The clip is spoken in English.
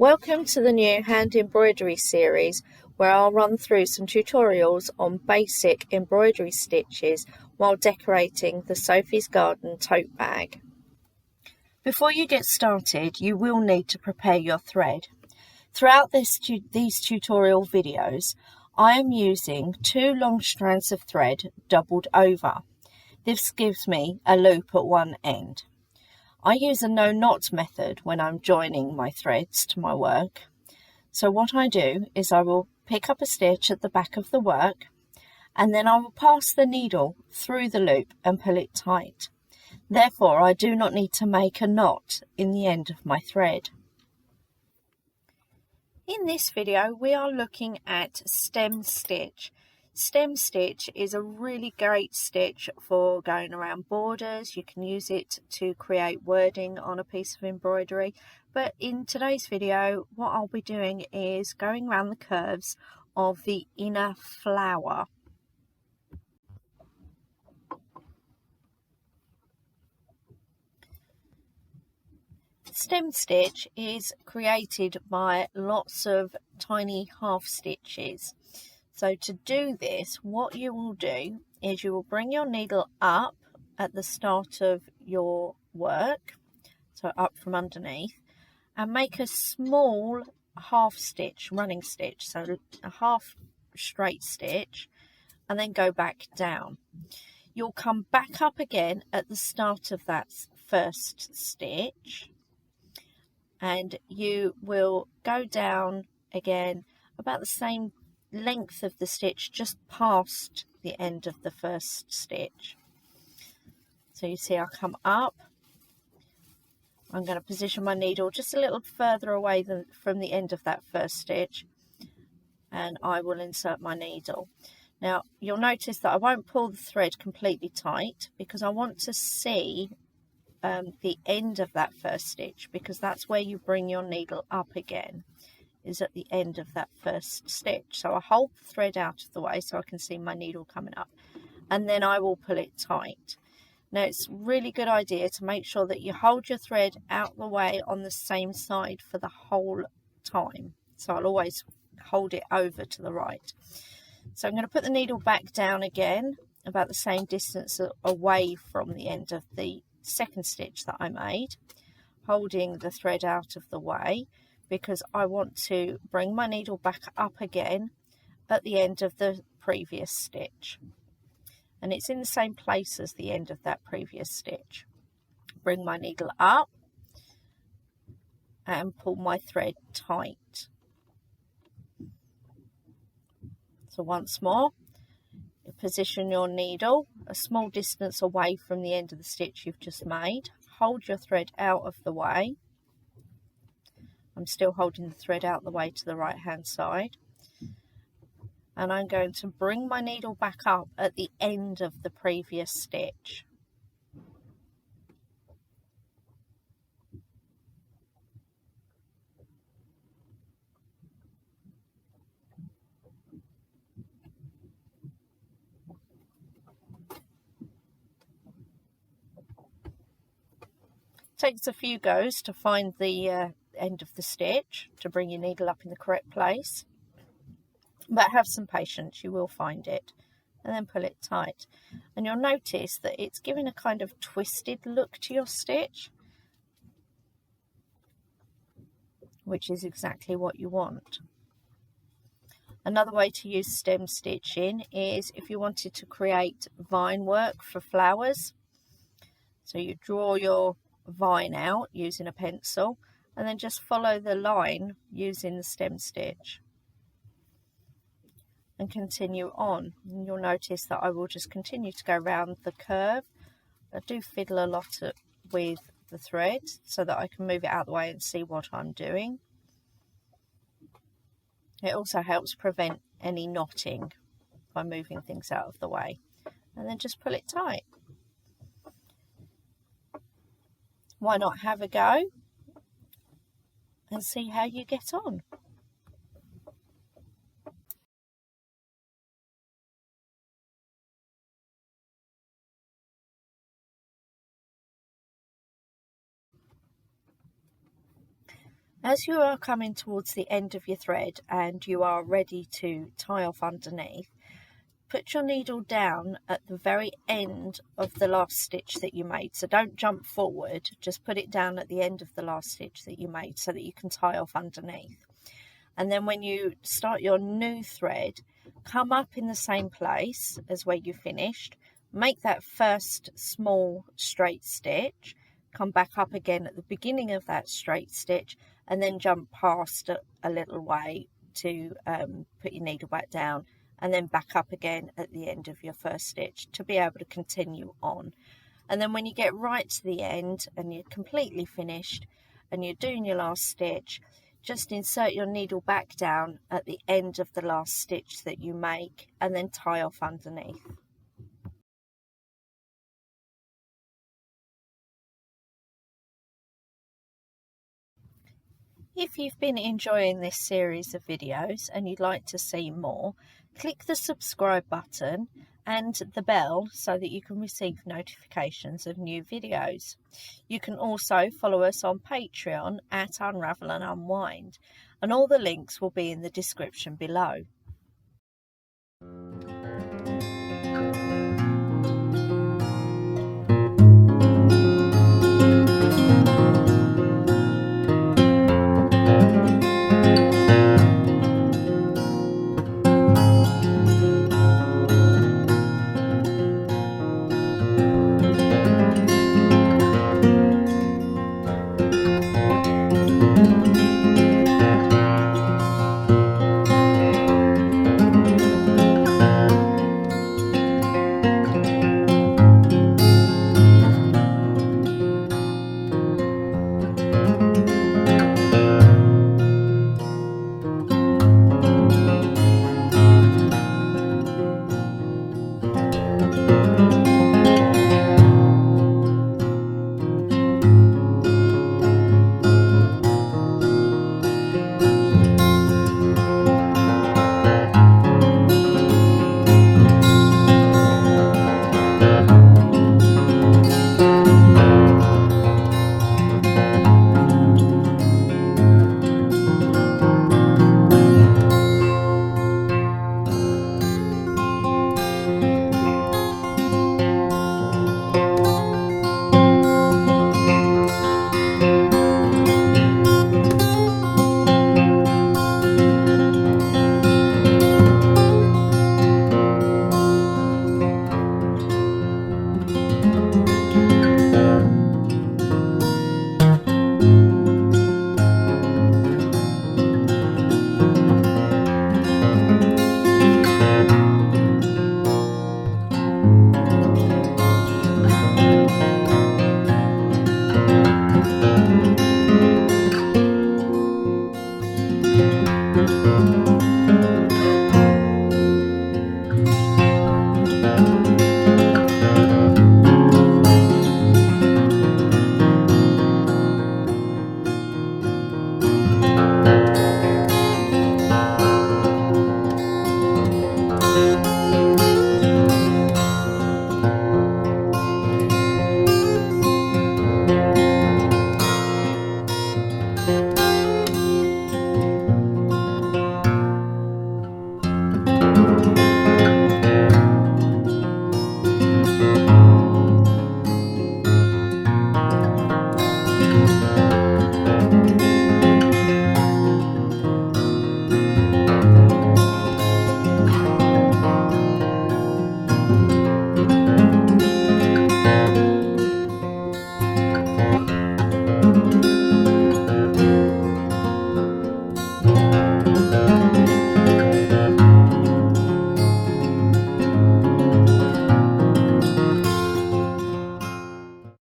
Welcome to the new hand embroidery series where I'll run through some tutorials on basic embroidery stitches while decorating the Sophie's Garden tote bag. Before you get started, you will need to prepare your thread. Throughout these tutorial videos, I am using 2 long strands of thread doubled over. This gives me a loop at one end. I use a no knot method when I'm joining my threads to my work. So what I do is I will pick up a stitch at the back of the work and then I will pass the needle through the loop and pull it tight. Therefore, I do not need to make a knot in the end of my thread. In this video, we are looking at stem stitch. Stem stitch is a really great stitch for going around borders. You can use it to create wording on a piece of embroidery. But in today's video, what I'll be doing is going around the curves of the inner flower. Stem stitch is created by lots of tiny half stitches. So to do this, what you will do is you will bring your needle up at the start of your work, so up from underneath, and make a small half stitch, running stitch, so a half straight stitch, and then go back down. You'll come back up again at the start of that first stitch, and you will go down again about the same length of the stitch just past the end of the first stitch. So you see I come up, I'm going to position my needle just a little further away from the end of that first stitch, and I will insert my needle. Now you'll notice that I won't pull the thread completely tight because I want to see the end of that first stitch, because that's where you bring your needle up again, is at the end of that first stitch. So I hold the thread out of the way so I can see my needle coming up, and then I will pull it tight. Now it's a really good idea to make sure that you hold your thread out the way on the same side for the whole time. So I'll always hold it over to the right. So I'm going to put the needle back down again about the same distance away from the end of the second stitch that I made, holding the thread out of the way, because I want to bring my needle back up again at the end of the previous stitch, and it's in the same place as the end of that previous stitch. Bring my needle up and pull my thread tight. So once more, position your needle a small distance away from the end of the stitch you've just made. Hold your thread out of the way. I'm still holding the thread out the way to the right hand side, and I'm going to bring my needle back up at the end of the previous stitch. Takes a few goes to find the end of the stitch to bring your needle up in the correct place, but have some patience, you will find it, and then pull it tight. And you'll notice that it's giving a kind of twisted look to your stitch, which is exactly what you want. Another way to use stem stitching is if you wanted to create vine work for flowers. So you draw your vine out using a pencil and then just follow the line using the stem stitch and continue on. And you'll notice that I will just continue to go around the curve. I do fiddle a lot with the thread so that I can move it out of the way and see what I'm doing. It also helps prevent any knotting by moving things out of the way, and then just pull it tight. Why not have a go and see how you get on? As you are coming towards the end of your thread and you are ready to tie off underneath, put your needle down at the very end of the last stitch that you made. So don't jump forward, just put it down at the end of the last stitch that you made so that you can tie off underneath. And then when you start your new thread, come up in the same place as where you finished, make that first small straight stitch, come back up again at the beginning of that straight stitch, and then jump past a little way to put your needle back down, and then back up again at the end of your first stitch to be able to continue on. And then when you get right to the end and you're completely finished and you're doing your last stitch, just insert your needle back down at the end of the last stitch that you make and then tie off underneath. If you've been enjoying this series of videos and you'd like to see more, click the subscribe button and the bell so that you can receive notifications of new videos. You can also follow us on Patreon at Unravel and Unwind, and all the links will be in the description below.